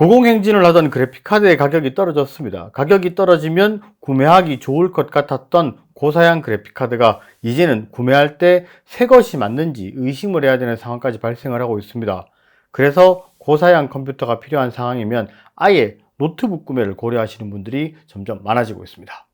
고공행진을 하던 그래픽카드의 가격이 떨어졌습니다. 가격이 떨어지면 구매하기 좋을 것 같았던 고사양 그래픽카드가 이제는 구매할 때 새 것이 맞는지 의심을 해야 되는 상황까지 발생을 하고 있습니다. 그래서 고사양 컴퓨터가 필요한 상황이면 아예 노트북 구매를 고려하시는 분들이 점점 많아지고 있습니다.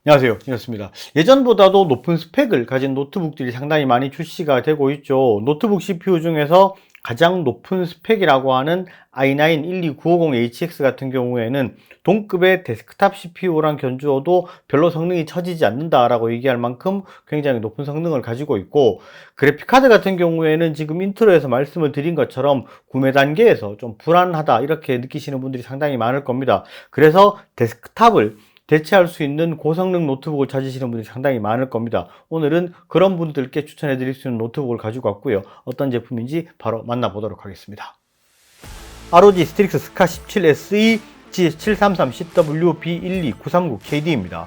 안녕하세요, 이었습니다. 예전보다도 높은 스펙을 가진 노트북들이 상당히 많이 출시가 되고 있죠. 노트북 CPU 중에서 가장 높은 스펙이라고 하는 i9-12950HX 같은 경우에는 동급의 데스크탑 CPU랑 견주어도 별로 성능이 처지지 않는다라고 얘기할 만큼 굉장히 높은 성능을 가지고 있고, 그래픽카드 같은 경우에는 지금 인트로에서 말씀을 드린 것처럼 구매 단계에서 좀 불안하다 이렇게 느끼시는 분들이 상당히 많을 겁니다. 그래서 데스크탑을 대체할 수 있는 고성능 노트북을 찾으시는 분들이 상당히 많을 겁니다. 오늘은 그런 분들께 추천해 드릴 수 있는 노트북을 가지고 왔고요. 어떤 제품인지 바로 만나보도록 하겠습니다. ROG 스트릭스 스카 17SE G733CW B12939KD입니다.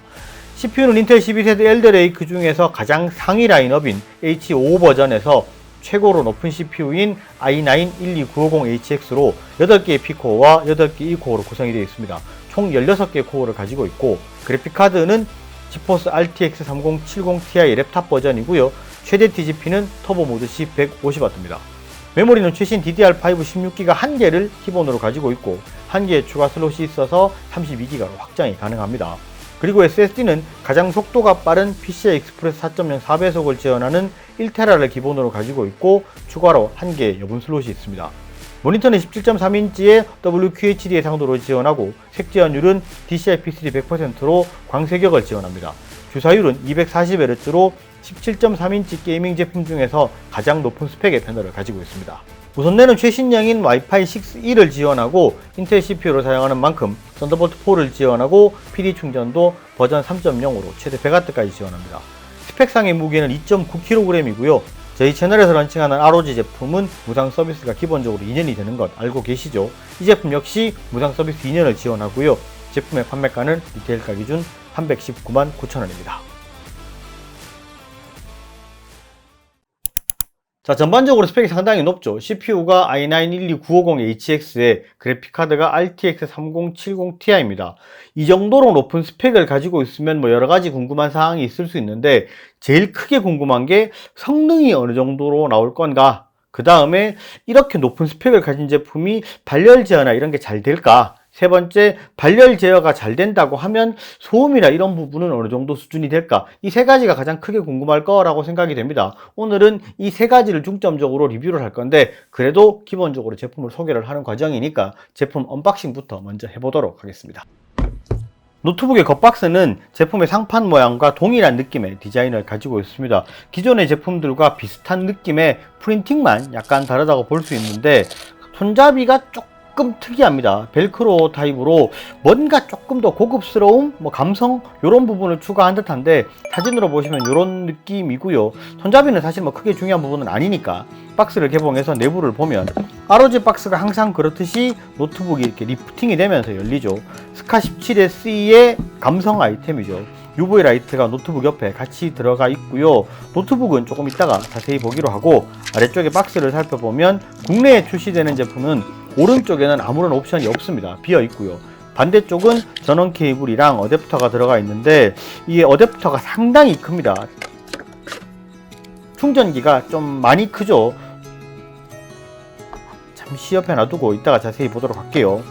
CPU는 인텔 12세대 엘더레이크 중에서 가장 상위 라인업인 H5 버전에서 최고로 높은 CPU인 i9-12950HX로 8개의 P코어와 8개의 E코어로 구성이 되어 있습니다. 총 16개의 코어를 가지고 있고, 그래픽카드는 지포스 RTX 3070ti 랩탑 버전이고요. 최대 TGP는 터보 모드 C 150W입니다. 메모리는 최신 DDR5 16GB 1개를 기본으로 가지고 있고 1개의 추가 슬롯이 있어서 32GB로 확장이 가능합니다. 그리고 SSD는 가장 속도가 빠른 PCI Express 4.0 4배속을 지원하는 1TB를 기본으로 가지고 있고 추가로 1개의 여분 슬롯이 있습니다. 모니터는 17.3인치의 WQHD 해상도를 지원하고 색지연율은 DCI-P3 100%로 광색역을 지원합니다. 주사율은 240Hz로 17.3인치 게이밍 제품 중에서 가장 높은 스펙의 패널을 가지고 있습니다. 무선내는 최신형인 와이파이 6E를 지원하고 인텔 CPU를 사용하는 만큼 썬더볼트 4를 지원하고 PD 충전도 버전 3.0으로 최대 100W까지 지원합니다. 스펙상의 무게는 2.9kg이고요. 저희 채널에서 런칭하는 ROG 제품은 무상 서비스가 기본적으로 2년이 되는 것 알고 계시죠? 이 제품 역시 무상 서비스 2년을 지원하고요. 제품의 판매가는 리테일가 기준 319만 9천원입니다. 자, 전반적으로 스펙이 상당히 높죠. CPU가 i9-12950HX에 그래픽카드가 RTX 3070ti입니다. 이 정도로 높은 스펙을 가지고 있으면 뭐 여러가지 궁금한 사항이 있을 수 있는데, 제일 크게 궁금한 게 성능이 어느 정도로 나올 건가? 그 다음에 이렇게 높은 스펙을 가진 제품이 발열 제어나 이런 게 잘 될까? 세 번째, 발열 제어가 잘 된다고 하면 소음이나 이런 부분은 어느 정도 수준이 될까? 이 세 가지가 가장 크게 궁금할 거라고 생각이 됩니다. 오늘은 이 세 가지를 중점적으로 리뷰를 할 건데, 그래도 기본적으로 제품을 소개를 하는 과정이니까 제품 언박싱부터 먼저 해보도록 하겠습니다. 노트북의 겉박스는 제품의 상판 모양과 동일한 느낌의 디자인을 가지고 있습니다. 기존의 제품들과 비슷한 느낌의 프린팅만 약간 다르다고 볼 수 있는데, 손잡이가 조금 특이합니다. 벨크로 타입으로 뭔가 조금 더 고급스러움, 감성 이런 부분을 추가한 듯한데, 사진으로 보시면 이런 느낌이고요. 손잡이는 사실 크게 중요한 부분은 아니니까 박스를 개봉해서 내부를 보면 ROG 박스가 항상 그렇듯이 노트북이 이렇게 리프팅이 되면서 열리죠. 스카 17SE의 감성 아이템이죠. UV 라이트가 노트북 옆에 같이 들어가 있고요. 노트북은 조금 이따가 자세히 보기로 하고, 아래쪽에 박스를 살펴보면 국내에 출시되는 제품은 오른쪽에는 아무런 옵션이 없습니다. 비어 있고요. 반대쪽은 전원 케이블이랑 어댑터가 들어가 있는데, 이게 어댑터가 상당히 큽니다. 충전기가 좀 많이 크죠. 잠시 옆에 놔두고 이따가 자세히 보도록 할게요.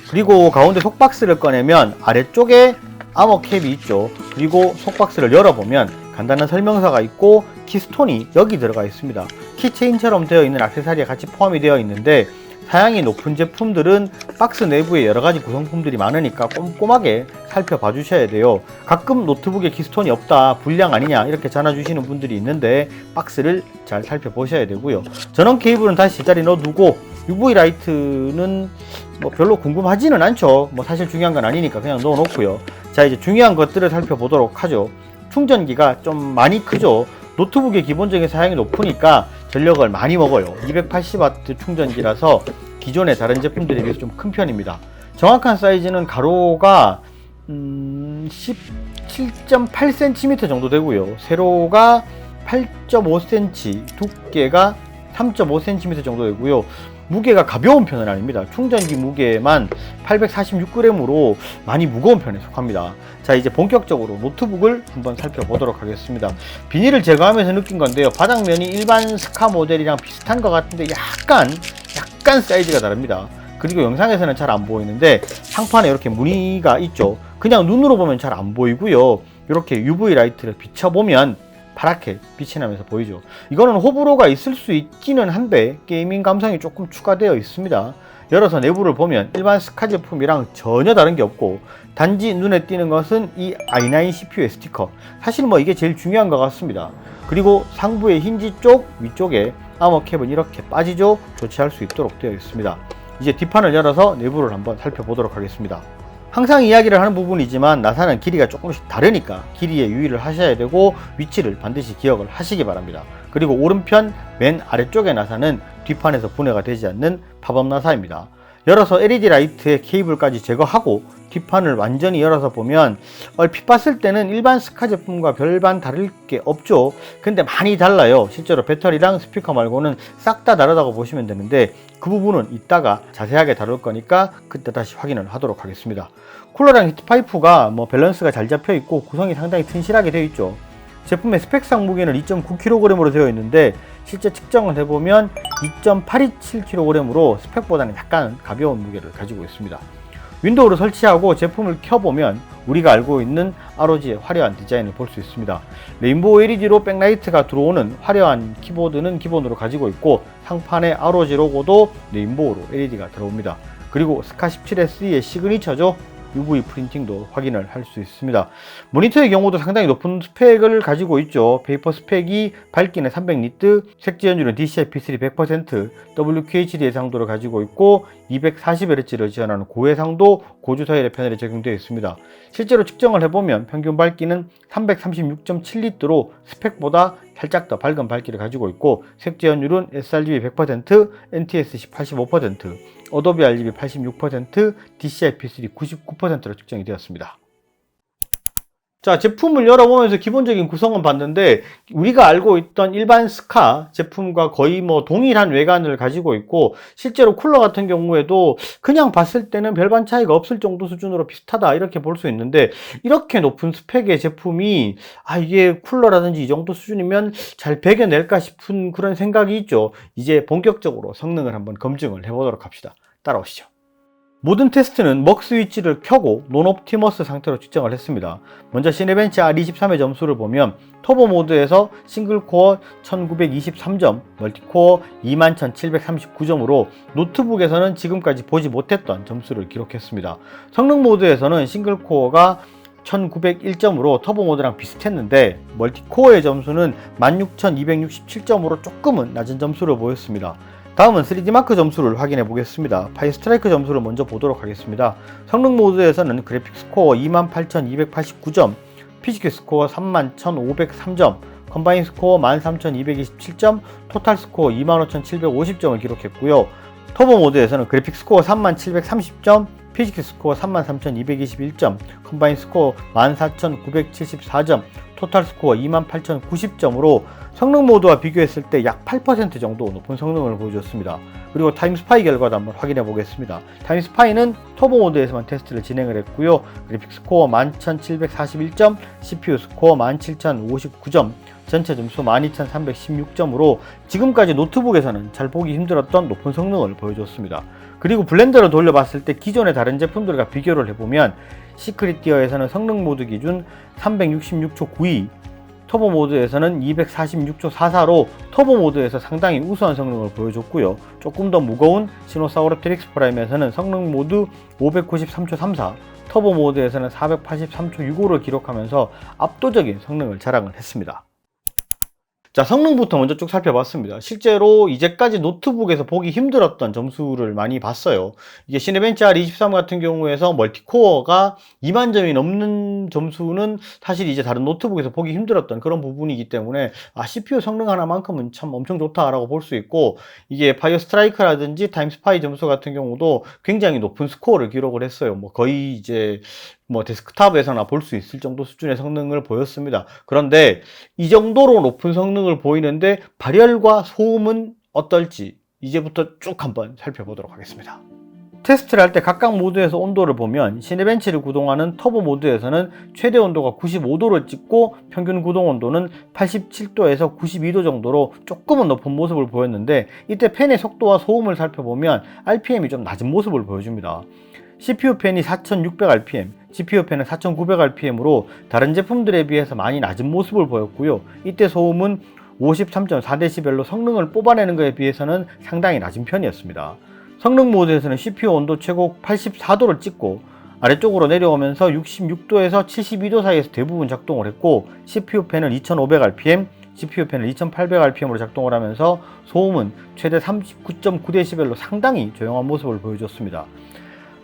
그리고 가운데 속박스를 꺼내면 아래쪽에 아머캡이 있죠. 그리고 속박스를 열어보면 간단한 설명서가 있고 키스톤이 여기 들어가 있습니다. 키체인처럼 되어 있는 액세서리가 같이 포함이 되어 있는데, 사양이 높은 제품들은 박스 내부에 여러가지 구성품들이 많으니까 꼼꼼하게 살펴봐 주셔야 돼요. 가끔 노트북에 키스톤이 없다, 불량 아니냐 이렇게 전화 주시는 분들이 있는데, 박스를 잘 살펴보셔야 되고요. 전원 케이블은 다시 제자리 넣어두고, UV 라이트는 별로 궁금하지는 않죠. 사실 중요한 건 아니니까 그냥 넣어놓고요. 자, 이제 중요한 것들을 살펴보도록 하죠. 충전기가 좀 많이 크죠. 노트북의 기본적인 사양이 높으니까 전력을 많이 먹어요. 280W 충전기라서 기존의 다른 제품들에 비해서 좀 큰 편입니다. 정확한 사이즈는 가로가 17.8cm 정도 되고요. 세로가 8.5cm, 두께가 3.5cm 정도 되고요. 무게가 가벼운 편은 아닙니다. 충전기 무게만 846g으로 많이 무거운 편에 속합니다. 자, 이제 본격적으로 노트북을 한번 살펴보도록 하겠습니다. 비닐을 제거하면서 느낀 건데요. 바닥면이 일반 스카 모델이랑 비슷한 것 같은데 약간 사이즈가 다릅니다. 그리고 영상에서는 잘 안 보이는데 상판에 이렇게 무늬가 있죠. 그냥 눈으로 보면 잘 안 보이고요. 이렇게 UV 라이트를 비춰보면 파랗게 빛이 나면서 보이죠. 이거는 호불호가 있을 수 있기는 한데 게이밍 감성이 조금 추가되어 있습니다. 열어서 내부를 보면 일반 스카 제품이랑 전혀 다른 게 없고 단지 눈에 띄는 것은 이 i9 CPU의 스티커. 사실 뭐 이게 제일 중요한 것 같습니다. 그리고 상부의 힌지 쪽 위쪽에 아머캡은 이렇게 빠지죠. 조치할 수 있도록 되어 있습니다. 이제 뒷판을 열어서 내부를 한번 살펴보도록 하겠습니다. 항상 이야기를 하는 부분이지만 나사는 길이가 조금씩 다르니까 길이에 유의를 하셔야 되고 위치를 반드시 기억을 하시기 바랍니다. 그리고 오른편 맨 아래쪽의 나사는 뒷판에서 분해가 되지 않는 팝업 나사입니다. 열어서 LED 라이트의 케이블까지 제거하고 뒷판을 완전히 열어서 보면 얼핏 봤을 때는 일반 스카 제품과 별반 다를 게 없죠. 근데 많이 달라요. 실제로 배터리랑 스피커 말고는 싹 다 다르다고 보시면 되는데 그 부분은 이따가 자세하게 다룰 거니까 그때 다시 확인을 하도록 하겠습니다. 쿨러랑 히트파이프가 밸런스가 잘 잡혀 있고 구성이 상당히 튼실하게 되어 있죠. 제품의 스펙상 무게는 2.9kg으로 되어 있는데 실제 측정을 해보면 2.827kg으로 스펙보다는 약간 가벼운 무게를 가지고 있습니다. 윈도우를 설치하고 제품을 켜보면 우리가 알고 있는 ROG의 화려한 디자인을 볼 수 있습니다. 레인보우 LED로 백라이트가 들어오는 화려한 키보드는 기본으로 가지고 있고 상판에 ROG 로고도 레인보우로 LED가 들어옵니다. 그리고 스카 17SE의 시그니처죠. UV 프린팅도 확인을 할 수 있습니다. 모니터의 경우도 상당히 높은 스펙을 가지고 있죠. 페이퍼 스펙이 밝기는 300니트, 색지연율은 DCI-P3 100%, WQHD 해상도를 가지고 있고 240Hz를 지원하는 고해상도 고주사율의 패널에 적용되어 있습니다. 실제로 측정을 해보면 평균 밝기는 336.7니트로 스펙보다 살짝 더 밝은 밝기를 가지고 있고 색지연율은 sRGB 100%, NTSC 85%, 어도비 RGB 86%, DCI-P3 99%로 측정이 되었습니다. 자, 제품을 열어보면서 기본적인 구성은 봤는데 우리가 알고 있던 일반 스카 제품과 거의 동일한 외관을 가지고 있고 실제로 쿨러 같은 경우에도 그냥 봤을 때는 별반 차이가 없을 정도 수준으로 비슷하다 이렇게 볼 수 있는데 이렇게 높은 스펙의 제품이 이게 쿨러라든지 이 정도 수준이면 잘 배겨낼까 싶은 그런 생각이 있죠. 이제 본격적으로 성능을 한번 검증을 해보도록 합시다. 따라오시죠. 모든 테스트는 먹 스위치를 켜고 논옵티머스 상태로 측정을 했습니다. 먼저 시네벤치 R23의 점수를 보면 터보 모드에서 싱글코어 1923점, 멀티코어 21739점으로 노트북에서는 지금까지 보지 못했던 점수를 기록했습니다. 성능 모드에서는 싱글코어가 1901점으로 터보 모드랑 비슷했는데 멀티코어의 점수는 16267점으로 조금은 낮은 점수를 보였습니다. 다음은 3D마크 점수를 확인해 보겠습니다. 파이스트라이크 점수를 먼저 보도록 하겠습니다. 성능 모드에서는 그래픽 스코어 28289점, 피지컬 스코어 31503점, 컴바인 스코어 13227점, 토탈 스코어 25750점을 기록했고요. 터보 모드에서는 그래픽 스코어 3730점, 피지컬 스코어 33221점, 컴바인 스코어 14974점, 토탈 스코어 28090점으로 성능 모드와 비교했을 때 약 8% 정도 높은 성능을 보여줬습니다. 그리고 타임스파이 결과도 한번 확인해 보겠습니다. 타임스파이는 터보 모드에서만 테스트를 진행을 했고요. 그래픽 스코어 11741점, CPU 스코어 17059점, 전체 점수 12316점으로 지금까지 노트북에서는 잘 보기 힘들었던 높은 성능을 보여줬습니다. 그리고 블렌더를 돌려봤을 때 기존의 다른 제품들과 비교를 해보면 시크릿 디어에서는 성능 모드 기준 366초 92, 터보 모드에서는 246초 44로 터보 모드에서 상당히 우수한 성능을 보여줬고요. 조금 더 무거운 시노사우롭트릭스 프라임에서는 성능 모드 593초 34, 터보 모드에서는 483초 65를 기록하면서 압도적인 성능을 자랑을 했습니다. 자, 성능부터 먼저 쭉 살펴봤습니다. 실제로 이제까지 노트북에서 보기 힘들었던 점수를 많이 봤어요. 이게 시네벤치 R23 같은 경우에서 멀티코어가 2만 점이 넘는 점수는 사실 이제 다른 노트북에서 보기 힘들었던 그런 부분이기 때문에 CPU 성능 하나만큼은 참 엄청 좋다라고 볼 수 있고, 이게 파이어 스트라이크라든지 타임스파이 점수 같은 경우도 굉장히 높은 스코어를 기록을 했어요. 거의 이제 데스크탑에서나 볼 수 있을 정도 수준의 성능을 보였습니다. 그런데 이 정도로 높은 성능을 보이는데 발열과 소음은 어떨지 이제부터 쭉 한번 살펴보도록 하겠습니다. 테스트를 할 때 각각 모드에서 온도를 보면 시네벤치를 구동하는 터보 모드에서는 최대 온도가 95도를 찍고 평균 구동 온도는 87도에서 92도 정도로 조금은 높은 모습을 보였는데, 이때 팬의 속도와 소음을 살펴보면 RPM이 좀 낮은 모습을 보여줍니다. CPU 팬이 4600rpm, GPU 팬은 4900rpm으로 다른 제품들에 비해서 많이 낮은 모습을 보였고요. 이때 소음은 53.4dB로 성능을 뽑아내는 것에 비해서는 상당히 낮은 편이었습니다. 성능 모드에서는 CPU 온도 최고 84도를 찍고 아래쪽으로 내려오면서 66도에서 72도 사이에서 대부분 작동을 했고, CPU 팬은 2500rpm, GPU 팬은 2800rpm으로 작동을 하면서 소음은 최대 39.9dB로 상당히 조용한 모습을 보여줬습니다.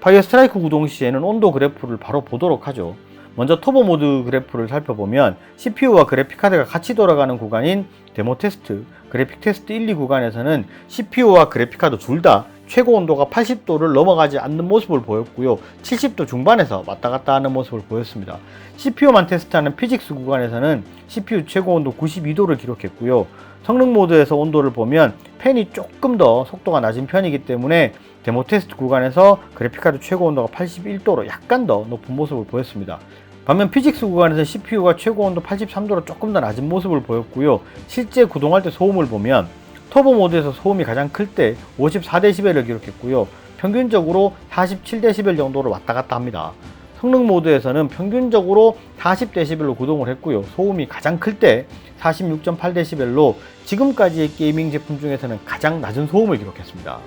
파이어 스트라이크 구동 시에는 온도 그래프를 바로 보도록 하죠. 먼저 터보 모드 그래프를 살펴보면 CPU와 그래픽카드가 같이 돌아가는 구간인 데모 테스트, 그래픽 테스트 1, 2 구간에서는 CPU와 그래픽카드 둘 다 최고 온도가 80도를 넘어가지 않는 모습을 보였고요. 70도 중반에서 왔다 갔다 하는 모습을 보였습니다. CPU만 테스트하는 피직스 구간에서는 CPU 최고 온도 92도를 기록했고요. 성능 모드에서 온도를 보면 팬이 조금 더 속도가 낮은 편이기 때문에 데모 테스트 구간에서 그래픽카드 최고 온도가 81도로 약간 더 높은 모습을 보였습니다. 반면 피직스 구간에서 CPU가 최고 온도 83도로 조금 더 낮은 모습을 보였고요. 실제 구동할 때 소음을 보면 터보 모드에서 소음이 가장 클 때 54dB를 기록했고요. 평균적으로 47dB 정도로 왔다 갔다 합니다. 성능 모드에서는 평균적으로 40dB로 구동을 했고요. 소음이 가장 클 때 46.8dB로 지금까지의 게이밍 제품 중에서는 가장 낮은 소음을 기록했습니다.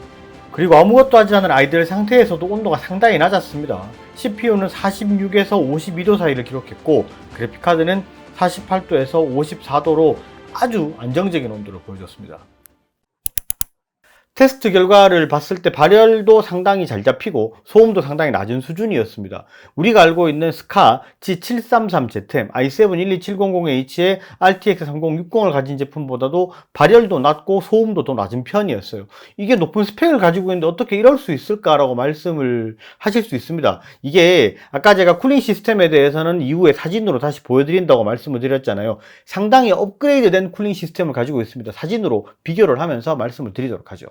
그리고 아무것도 하지 않은 아이들 상태에서도 온도가 상당히 낮았습니다. CPU는 46에서 52도 사이를 기록했고, 그래픽카드는 48도에서 54도로 아주 안정적인 온도를 보여줬습니다. 테스트 결과를 봤을 때 발열도 상당히 잘 잡히고 소음도 상당히 낮은 수준이었습니다. 우리가 알고 있는 스카 G733ZM i7-12700H의 RTX 3060을 가진 제품보다도 발열도 낮고 소음도 더 낮은 편이었어요. 이게 높은 스펙을 가지고 있는데 어떻게 이럴 수 있을까라고 말씀을 하실 수 있습니다. 이게 아까 제가 쿨링 시스템에 대해서는 이후에 사진으로 다시 보여드린다고 말씀을 드렸잖아요. 상당히 업그레이드된 쿨링 시스템을 가지고 있습니다. 사진으로 비교를 하면서 말씀을 드리도록 하죠.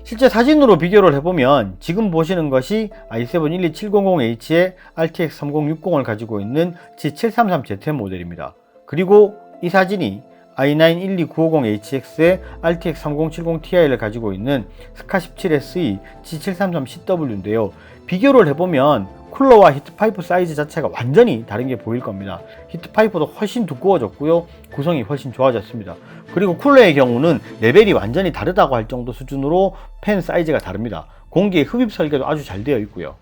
실제 사진으로 비교를 해보면 지금 보시는 것이 i7-12700H의 RTX 3060을 가지고 있는 G733ZM 모델입니다. 그리고 이 사진이 i9-12950HX의 RTX 3070ti를 가지고 있는 스카17SE G733CW인데요. 비교를 해보면 쿨러와 히트파이프 사이즈 자체가 완전히 다른 게 보일 겁니다. 히트파이프도 훨씬 두꺼워졌고요. 구성이 훨씬 좋아졌습니다. 그리고 쿨러의 경우는 레벨이 완전히 다르다고 할 정도 수준으로 팬 사이즈가 다릅니다. 공기의 흡입 설계도 아주 잘 되어 있고요.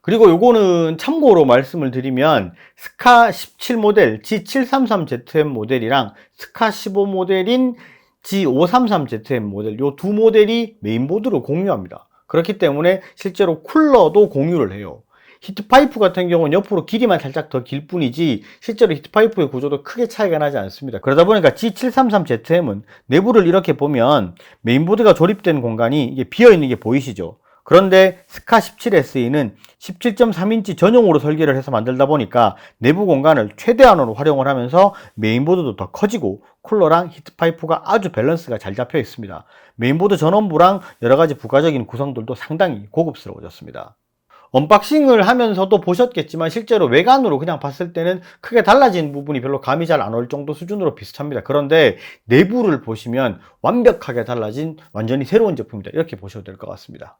그리고 요거는 참고로 말씀을 드리면 스카 17 모델 G733ZM 모델이랑 스카 15 모델인 G533ZM 모델, 요 두 모델이 메인보드를 공유합니다. 그렇기 때문에 실제로 쿨러도 공유를 해요. 히트파이프 같은 경우는 옆으로 길이만 살짝 더 길 뿐이지 실제로 히트파이프의 구조도 크게 차이가 나지 않습니다. 그러다 보니까 G733ZM은 내부를 이렇게 보면 메인보드가 조립된 공간이 이게 비어있는 게 보이시죠? 그런데 스카 17SE는 17.3인치 전용으로 설계를 해서 만들다 보니까 내부 공간을 최대한으로 활용을 하면서 메인보드도 더 커지고 쿨러랑 히트파이프가 아주 밸런스가 잘 잡혀 있습니다. 메인보드 전원부랑 여러가지 부가적인 구성들도 상당히 고급스러워졌습니다. 언박싱을 하면서도 보셨겠지만 실제로 외관으로 그냥 봤을 때는 크게 달라진 부분이 별로 감이 잘 안 올 정도 수준으로 비슷합니다. 그런데 내부를 보시면 완벽하게 달라진 완전히 새로운 제품이다, 이렇게 보셔도 될 것 같습니다.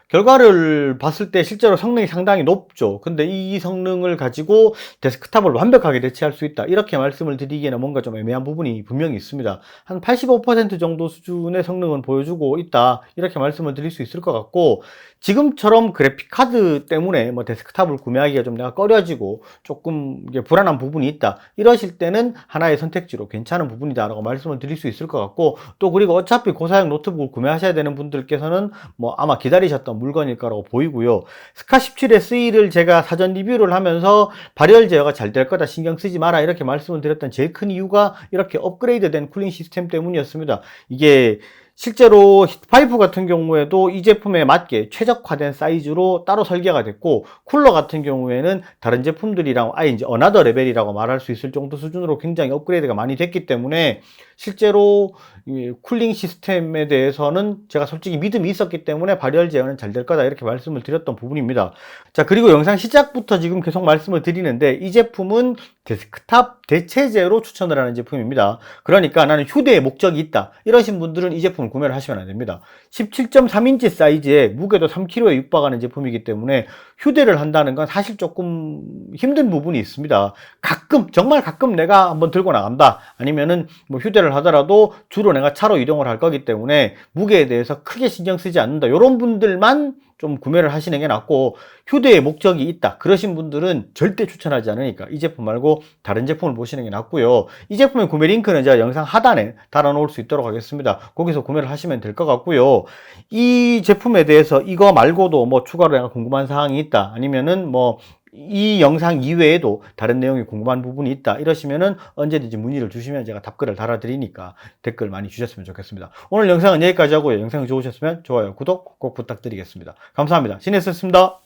결과를 봤을 때 실제로 성능이 상당히 높죠. 근데 이 성능을 가지고 데스크탑을 완벽하게 대체할 수 있다, 이렇게 말씀을 드리기에는 뭔가 좀 애매한 부분이 분명히 있습니다. 한 85% 정도 수준의 성능은 보여주고 있다, 이렇게 말씀을 드릴 수 있을 것 같고, 지금처럼 그래픽카드 때문에 뭐 데스크탑을 구매하기가 좀 내가 꺼려지고 조금 불안한 부분이 있다, 이러실 때는 하나의 선택지로 괜찮은 부분이다 라고 말씀을 드릴 수 있을 것 같고, 또 그리고 어차피 고사양 노트북을 구매하셔야 되는 분들께서는 뭐 아마 기다리셨던 물건일 거라고 보이고요. 스카 17SE를 제가 사전 리뷰를 하면서 발열 제어가 잘 될 거다, 신경 쓰지 마라, 이렇게 말씀을 드렸던 제일 큰 이유가 이렇게 업그레이드 된 쿨링 시스템 때문이었습니다. 이게 실제로 히트파이프 같은 경우에도 이 제품에 맞게 최적화된 사이즈로 따로 설계가 됐고, 쿨러 같은 경우에는 다른 제품들이랑 아예 이제 어나더 레벨이라고 말할 수 있을 정도 수준으로 굉장히 업그레이드가 많이 됐기 때문에 실제로 이 쿨링 시스템에 대해서는 제가 솔직히 믿음이 있었기 때문에 발열 제어는 잘 될 거다 이렇게 말씀을 드렸던 부분입니다. 자, 그리고 영상 시작부터 지금 계속 말씀을 드리는데 이 제품은 데스크탑 대체제로 추천을 하는 제품입니다. 그러니까 나는 휴대의 목적이 있다 이러신 분들은 이 제품을 구매를 하시면 안 됩니다. 17.3인치 사이즈에 무게도 3kg에 육박하는 제품이기 때문에 휴대를 한다는 건 사실 조금 힘든 부분이 있습니다. 가끔, 정말 가끔 내가 한번 들고 나간다 아니면은 뭐 휴대를 하더라도 주로 내가 차로 이동을 할 거기 때문에 무게에 대해서 크게 신경 쓰지 않는다 이런 분들만 좀 구매를 하시는 게 낫고, 휴대의 목적이 있다 그러신 분들은 절대 추천하지 않으니까 이 제품 말고 다른 제품을 보시는 게 낫고요. 이 제품의 구매 링크는 제가 영상 하단에 달아 놓을 수 있도록 하겠습니다. 거기서 구매를 하시면 될 것 같고요. 이 제품에 대해서 이거 말고도 뭐 추가로 내가 궁금한 사항이 있다 아니면은 뭐 이 영상 이외에도 다른 내용이 궁금한 부분이 있다 이러시면은 언제든지 문의를 주시면 제가 답글을 달아드리니까 댓글 많이 주셨으면 좋겠습니다. 오늘 영상은 여기까지 하고요. 영상이 좋으셨으면 좋아요, 구독 꼭 부탁드리겠습니다. 감사합니다. 신혜였습니다.